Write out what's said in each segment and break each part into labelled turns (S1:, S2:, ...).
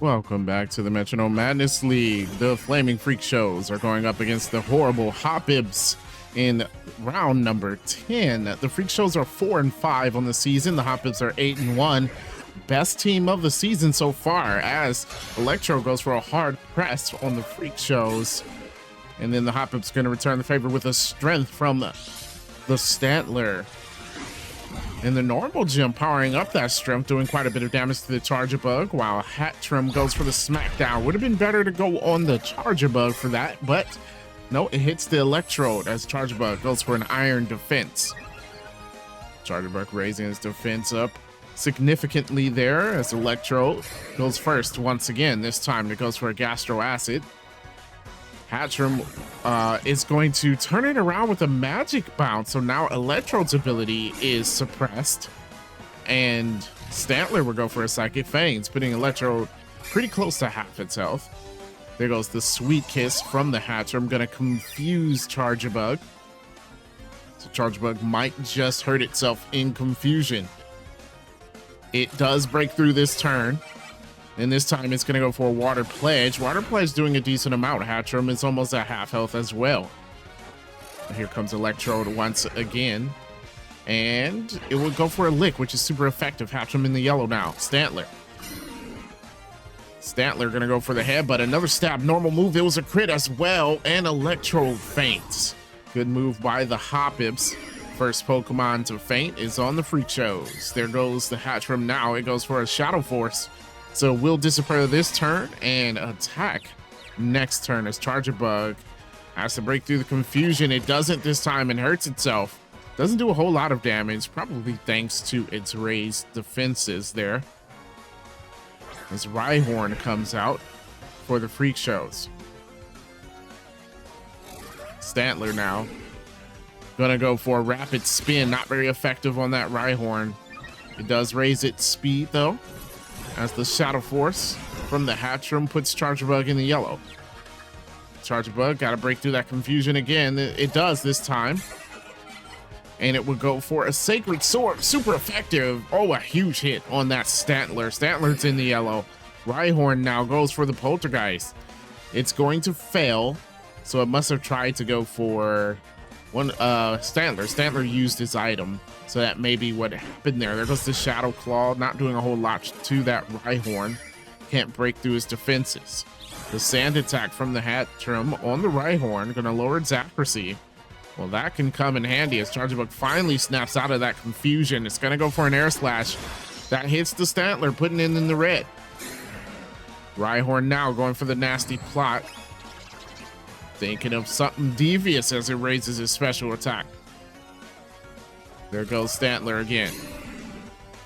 S1: Welcome back to the Metronome Madness League. The Flaming Freak Shows are going up against the horrible Hopibs in round number 10. The Freak Shows are 4-5 on the season. The Hopibs are 8-1. Best team of the season so far, as Electro goes for a hard press on the Freak Shows. And then the Hopibs going to return the favor with a strength from the Stantler. And the normal gym powering up that strength, doing quite a bit of damage to the Charger Bug, while Hatchrim goes for the smackdown. Would have been better to go on the Charger Bug for that, but no, it hits the Electrode as Charger Bug goes for an Iron Defense. Charger Bug raising his defense up significantly there as Electrode goes first once again. This time it goes for a Gastro Acid. Hatchrim is going to turn it around with a Magic Bounce, so now Electrode's ability is suppressed, and Stantler will go for a Psychic Fangs, putting Electrode pretty close to half its health. There goes the Sweet Kiss from the Hatchrim, gonna confuse Charger Bug. So Charger Bug might just hurt itself in confusion. It does break through this turn. And this time it's going to go for a Water Pledge. Water Pledge doing a decent amount. Hatchrim is almost at half health as well. Here comes Electrode once again. And it will go for a Lick, which is super effective. Hatchrim in the yellow now. Stantler. Stantler going to go for the headbutt. Another stab. Normal move. It was a crit as well. And Electrode faints. Good move by the Hopibs. First Pokemon to faint is on the Freak Shows. There goes the Hatchrim now. It goes for a Shadow Force. So we'll disappear this turn and attack next turn as Charger Bug has to break through the confusion. It doesn't this time and hurts itself. Doesn't do a whole lot of damage, probably thanks to its raised defenses there. As Rhyhorn comes out for the Freak Shows. Stantler now. Gonna go for a Rapid Spin. Not very effective on that Rhyhorn. It does raise its speed though, as the Shadow Force from the Hatchrim puts Charger Bug in the yellow. Charger Bug got to break through that confusion again. It does this time. And it will go for a Sacred Sword. Super effective. Oh, a huge hit on that Stantler. Stantler's in the yellow. Rhyhorn now goes for the Poltergeist. It's going to fail, so it must have tried to go for one Stantler. Stantler used his item, so that may be what happened there. There goes the Shadow Claw, not doing a whole lot to that Rhyhorn. Can't break through his defenses. The Sand Attack from the Hatchrim on the Rhyhorn, gonna lower its accuracy. Well, that can come in handy as Charger Bug finally snaps out of that confusion. It's gonna go for an Air Slash. That hits the Stantler, putting it in the red. Rhyhorn now going for the Nasty Plot. Thinking of something devious as it raises his special attack. There goes Stantler again.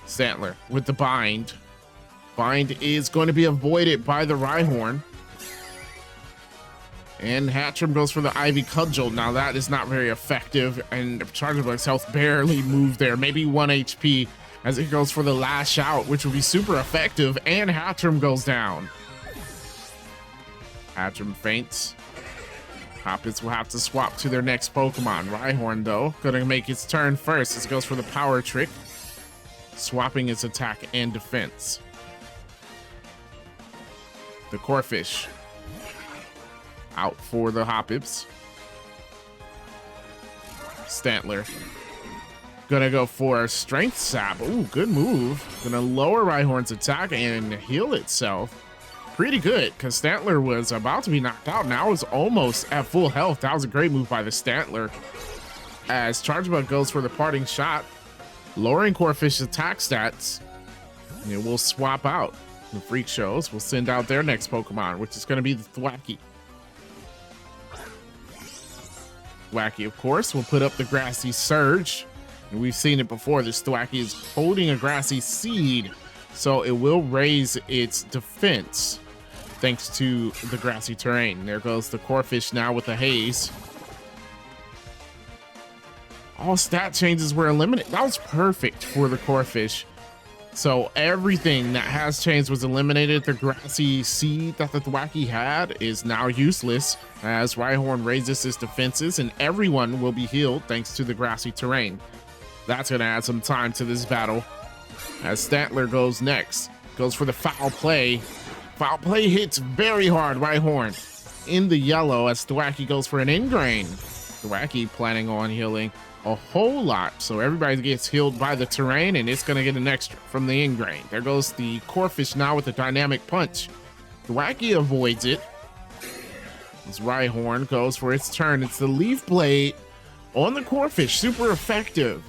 S1: Stantler with the Bind. Bind is going to be avoided by the Rhyhorn. And Hatchrim goes for the Ivy Cudgel. Now that is not very effective, and Charger Bug's health barely moved there. Maybe 1 HP as it goes for the Lash Out, which will be super effective, and Hatchrim goes down. Hatchrim faints. Hopibs will have to swap to their next Pokemon. Rhyhorn, though, gonna make its turn first as it goes for the Power Trick, swapping its attack and defense. The Corphish out for the Hopibs. Stantler gonna go for a Strength Sap. Ooh, good move. Gonna lower Rhyhorn's attack and heal itself. Pretty good, because Stantler was about to be knocked out. Now it's almost at full health. That was a great move by the Stantler. As Charger Bug goes for the Parting Shot, lowering Corphish's attack stats. And it will swap out. The Freak Shows will send out their next Pokemon, which is going to be the Thwackey. Thwackey, of course, will put up the Grassy Surge. And we've seen it before. This Thwackey is holding a Grassy Seed, so it will raise its defense thanks to the grassy terrain. There goes the Corphish now with the Haze. All stat changes were eliminated. That was perfect for the Corphish. So everything that has changed was eliminated. The Grassy Seed that the Thwackey had is now useless as Rhyhorn raises his defenses, and everyone will be healed thanks to the grassy terrain. That's going to add some time to this battle as Stantler goes next. Goes for the Foul Play. Foul play hits very hard. Rhyhorn in the yellow as Thwackey goes for an ingrain. Thwackey planning on healing a whole lot, so everybody gets healed by the terrain, and it's gonna get an extra from the ingrain. There goes the Corphish now with the dynamic punch. Thwackey avoids it as Rhyhorn goes for its turn. It's the Leaf Blade on the Corphish, super effective.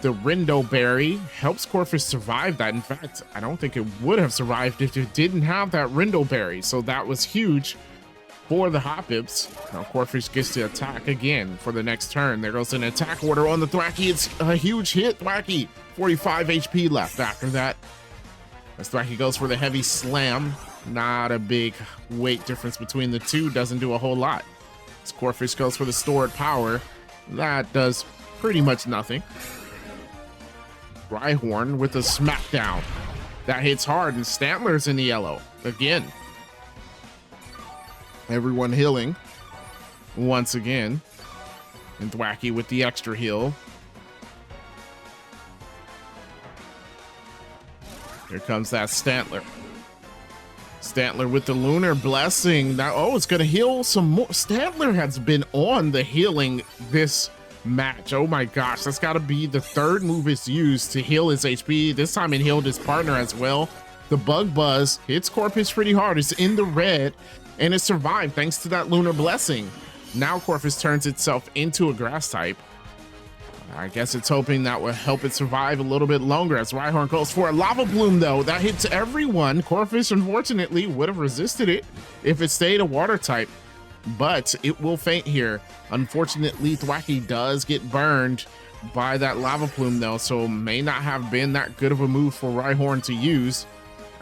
S1: The Rindo Berry helps Corphish survive that. In fact, I don't think it would have survived if it didn't have that Rindo Berry, so that was huge for the Hoppibs. Now Corphish gets to attack again for the next turn. There goes an attack order on the Thwackey. It's a huge hit. Thwackey, 45 HP left after that. As Thwackey goes for the heavy slam. Not a big weight difference between the two. Doesn't do a whole lot. As Corphish goes for the stored power. That does pretty much nothing. Rhyhorn with a smackdown. That hits hard, and Stantler's in the yellow again. Everyone healing once again. And Thwackey with the extra heal. Here comes that Stantler. Stantler with the Lunar Blessing. Now, oh, it's going to heal some more. Stantler has been on the healing this match. Oh my gosh, that's got to be the third move it's used to heal his HP. This time it healed his partner as well. The Bug Buzz hits Corphish pretty hard. It's in the red, and it survived thanks to that Lunar Blessing. Now Corphish turns itself into a grass type. I guess it's hoping that will help it survive a little bit longer as Rhyhorn goes for a Lava Plume, though. That hits everyone. Corphish, unfortunately, would have resisted it if it stayed a water type, but it will faint here. Unfortunately, Thwackey does get burned by that Lava Plume, though, so may not have been that good of a move for Rhyhorn to use.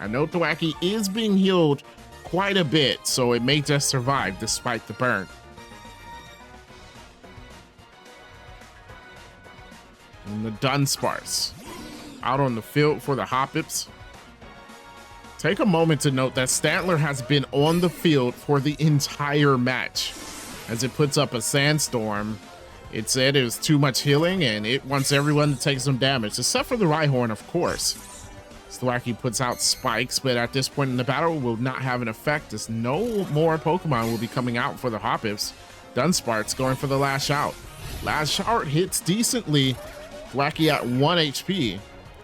S1: I know Thwackey is being healed quite a bit, so it may just survive despite the burn. And the Dunsparce out on the field for the Hoppibs. Take a moment to note that Stantler has been on the field for the entire match. As it puts up a Sandstorm, it said it was too much healing and it wants everyone to take some damage, except for the Rhyhorn, of course. Thwackey puts out spikes, but at this point in the battle will not have an effect as no more Pokemon will be coming out for the Hoppibs. Dunsparce going for the Lash Out. Lash Out hits decently. Thwackey at 1 HP.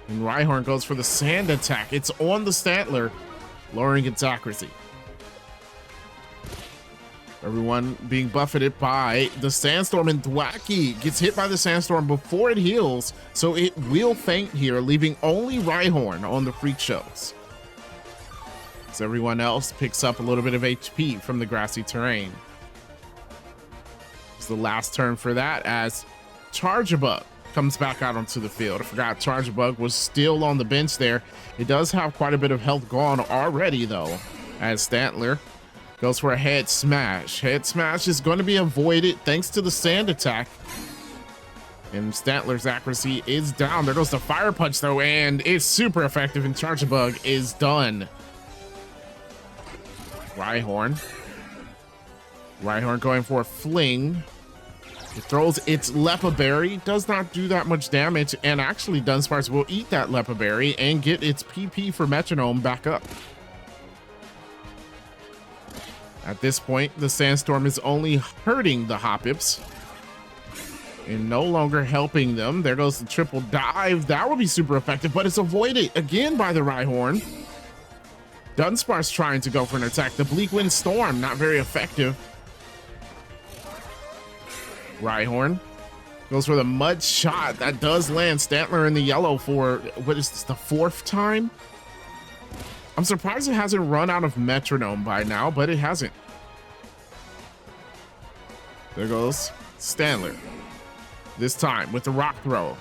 S1: And Rhyhorn goes for the Sand Attack. It's on the Stantler, lowering its accuracy. Everyone being buffeted by the Sandstorm, and Thwackey gets hit by the Sandstorm before it heals, so it will faint here, leaving only Rhyhorn on the Freak Shows. As everyone else picks up a little bit of HP from the grassy terrain. It's the last turn for that as Charjabug comes back out onto the field. I forgot Charjabug was still on the bench there. It does have quite a bit of health gone already, though, as Stantler goes for a Head Smash. Head Smash is going to be avoided thanks to the Sand Attack. And Stantler's accuracy is down. There goes the Fire Punch, though, and it's super effective, and Charjabug is done. Rhyhorn going for a Fling. It throws its Lepa Berry, does not do that much damage, and actually Dunsparce will eat that Lepa Berry and get its PP for Metronome back up. At this point, the Sandstorm is only hurting the Hoppibs and no longer helping them. There goes the Triple Dive. That would be super effective, but it's avoided again by the Rhyhorn. Dunsparce trying to go for an attack. The Bleak Wind Storm, not very effective. Rhyhorn goes for the Mud Shot. That does land Stantler in the yellow for, what is this, the 4th time? I'm surprised it hasn't run out of Metronome by now, but it hasn't. There goes Stantler. This time with the Rock Throw.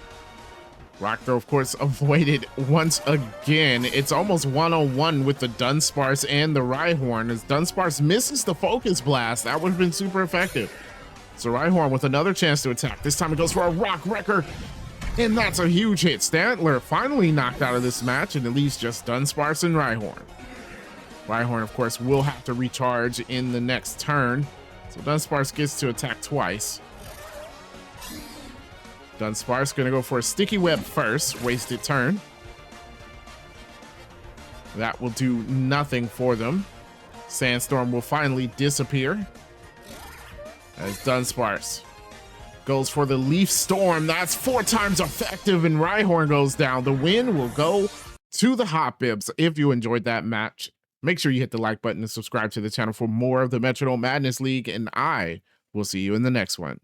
S1: Rock Throw, of course, avoided once again. It's almost 1-on-1 with the Dunsparce and the Rhyhorn as Dunsparce misses the Focus Blast. That would have been super effective. So Rhyhorn with another chance to attack. This time it goes for a Rock Wrecker, and that's a huge hit. Stantler finally knocked out of this match, and it leaves just Dunsparce and Rhyhorn. Rhyhorn, of course, will have to recharge in the next turn. So Dunsparce gets to attack twice. Dunsparce gonna go for a Sticky Web first, wasted turn. That will do nothing for them. Sandstorm will finally disappear as Dunsparce goes for the Leaf Storm. That's 4 times effective, and Rhyhorn goes down. The win will go to the Hotbibs. If you enjoyed that match, make sure you hit the like button and subscribe to the channel for more of the Metronome Madness League, and I will see you in the next one.